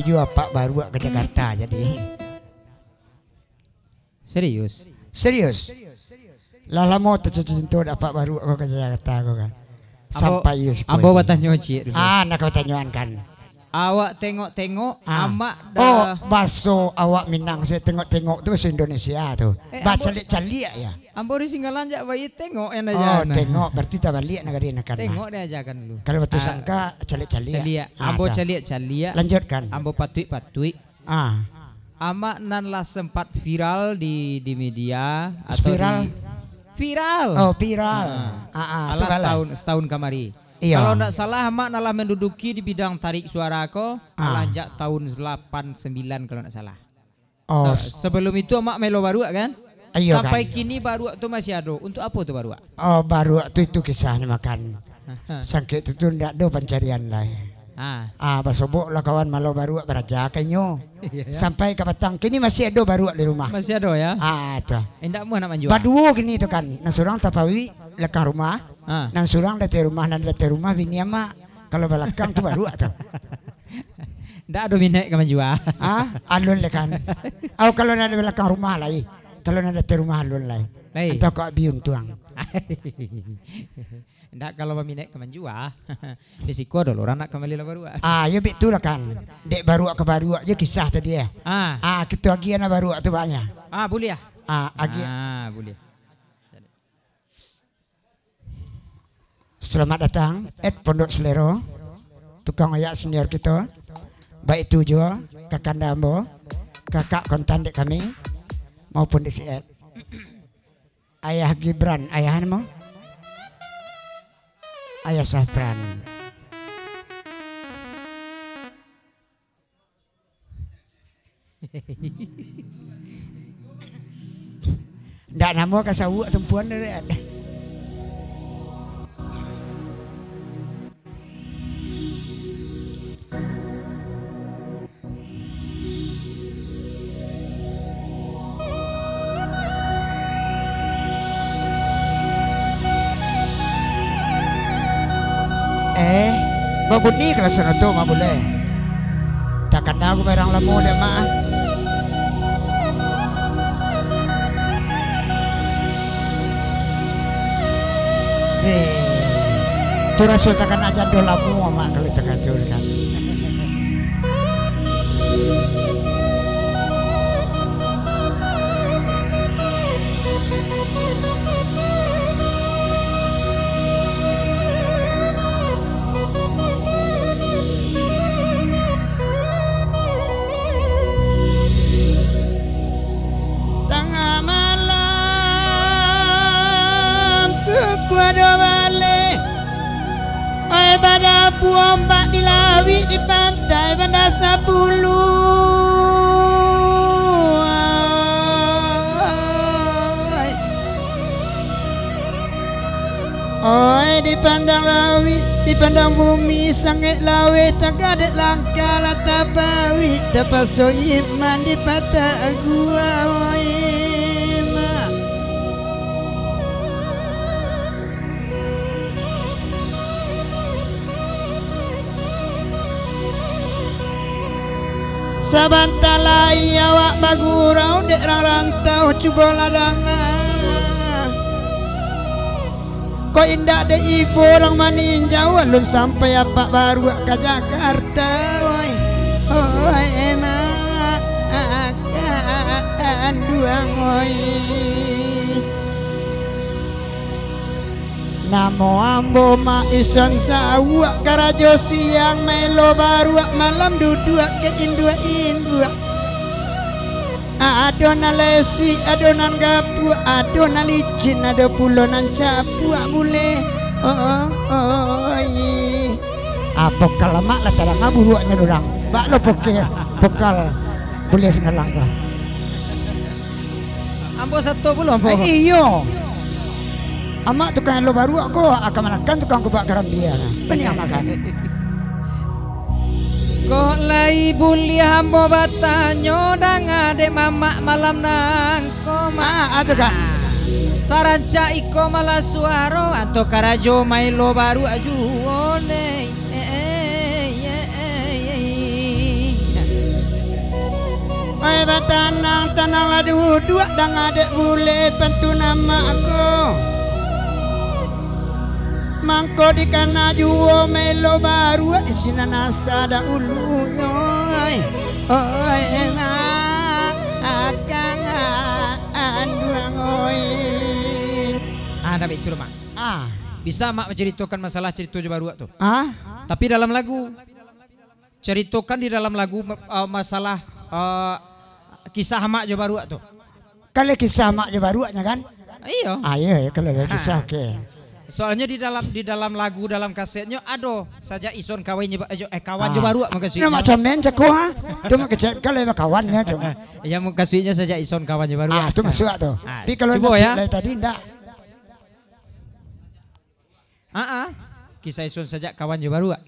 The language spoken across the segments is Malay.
juga Pak baru ke Jakarta jadi. Serius? Serius. Lah lama tercentu dapat baru ke Jakarta kau kan. Sampai yus. Ambo bertanya cik. Nak kau tanyaan kan. Awak tengok-tengok amak dah. Oh, baso awak Minang saya tengok-tengok tu bahasa Indonesia tu. Baca calik ya. Ambo di Singgalan jak bayi tengok yang aja. Oh, aja. tengok berarti tak balik nak dia nak. Tengok dia ajakan dulu. Kalau betul sangka calik-calik. Ambo calik-calik. Lanjutkan. Ambo patui-patui. Amak nan lah sempat viral di media viral. Viral. Oh, viral. Alah setahun kamari. Iya. Kalau tidak salah amak nalah menduduki di bidang tarik suara ko alanjak tahun 89 kalau tidak salah. Oh, sebelum itu amak melo baru kan? Iya, sampai kan? kini baru itu masih ada. Untuk apa tuh baru? Oh, baru itu kisahnya makan. Sakit itu tidak ada pencarian lah. Basobok lah kawan malu baru beraja kanyo. Sampai ke petang kini masih ada baru di rumah. Masih ada ya? Tuh. Endak mau nak menjual. Baduo gini tu kan. Nang surang tapawi lekah rumah. Nang surang dari rumah bini ama kalau belakang tu baru tu. Ndak ada minat ke menjual. Alun le kan. Kalau ada belakang rumah lah. Kalau ada di rumah alun lah. Entah kau biung tuang. Ndak kalau minat ke menjual. Di siku ada orang nak kembali lah baru. Ya betul lah kan. Dek baru ke baru aja kisah tadi ya. Kita lagi anak baru tu banyak. Boleh ya? Boleh. Selamat datang Pondok Selero, tukang ayak senior kita. Baik itu juga kakak Dambo, kakak kontan dek kami maupun di Ed. Ayah Gibran, ayahanmu? Ayah Safran. Ndak namo kasawu tempuan dari ada. Babut ni kalau sana tu mah boleh. Takkan aku barang lamo dek mah. Tu rasa takkan aja do lamo mak kalau terkacau kan. Pada buang bak di lawi di pantai pada Sabulu. Oi di pandang lawi di pandang bumi sangat lawe tagadet langka lata bawi dapat so iman di patah gua oi. Sabantalai awak bagurau dek rantau cuba ladangan. Kau indah dek ibu orang maninjau alun sampai apa baru ke Jakarta. Oi emak akan duang oi. Namo ambo ma ison sawak karajo siang melo baru malam duduk ke indua adonan lesi adonan gapu adonan licin ada pulonan capu boleh apa kalau mak lah tarang ngaburuaknya dorang bak lo pokal boleh sengalang lah ambo satu belum ambo iyo amak tukang lo baru aku akan makan tukang kubak garam dia banyak makan. Kok lai buli hambo batanyo dang ade mama malam nang koma ada kan saranca iko malah suaro atau karajo mailo baru aju ole batanang tanang ladu dua dang adek bule pentu nama aku mangko di kana juo melo baru isina nasa da ulu oi na akang anduang oi Ada itu mak. Bisa mak menceritakan masalah cerita baru tuh. Tapi dalam lagu. Ceritakan di dalam lagu masalah kisah mak Jawa tuh. Kalau kisah mak Jawa kan? Iya. Iya kalau kisah oke. Soalnya di dalam lagu dalam kasetnya ada saja ison kawan Jawa makasih. Nama cemen ceko ha. Cuma kecek kalau kawannya cuma. Ya makasihnya saja ison kawan Jawa. Itu masuk tuh. Tapi kalau ya tadi enggak. Kisah ison saja kawan Jawa.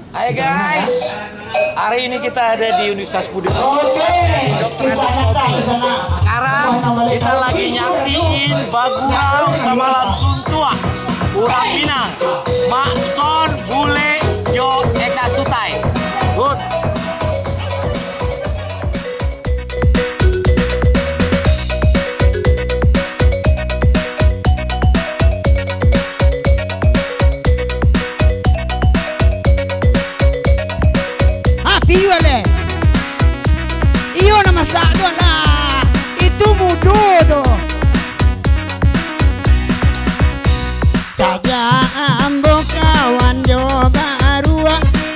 Hai guys, hari ini kita ada di Universitas Budi Sekarang kita lagi nyaksiin Bagurau sama Lamsun Tua Urang Pinang Mak Son Bule Jo Eka Sutai. Good. Iyo nama sakdo lah itu mudodo saja ambo kawan jo baru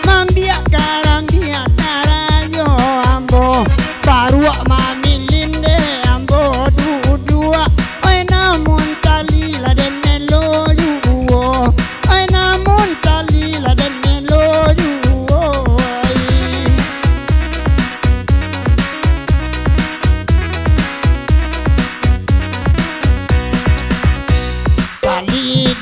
mambiak karambia karayo ambo baru mamilin de ambo dua oi namun talila den lo yuo oi namun talila den lo yuo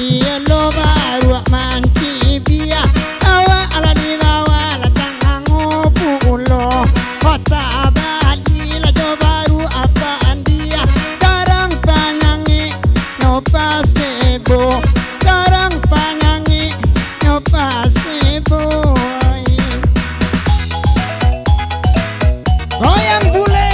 dia lo baru manci biya awa ala di bawah la tangango pulo kota Bali la jo baru apaan dia sarang panyangi no pasebo sarang panyangi no pasebo goyang bule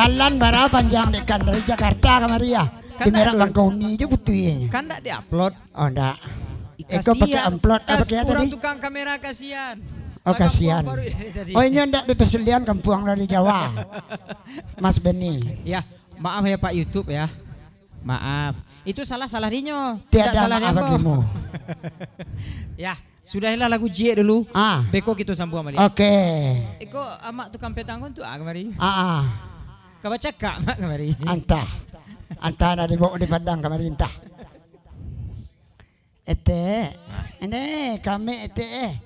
Jalan bara panjang dekan dari Jakarta kemari ya. Di Merak Bangkauni aja butuhnya. Kan enggak diupload. Oh enggak. Eko pakai upload apa kayak tadi? Kurang tukang kamera kasihan. Oh kasihan. Oh ini enggak di peselian kampung dari Jawa. Mas Beni. Ya, maaf ya Pak YouTube ya. Maaf. Itu salah Rinyo. Tidak salah bagimu. Ya, sudahilah lagu J dulu. Beko kita sambung kembali. Oke. Eko amak tukang pedangon tuh kemari. Kabaca kak mak kemari. Antah ada dibawa di Padang kemari entah. Ete, ini kami ete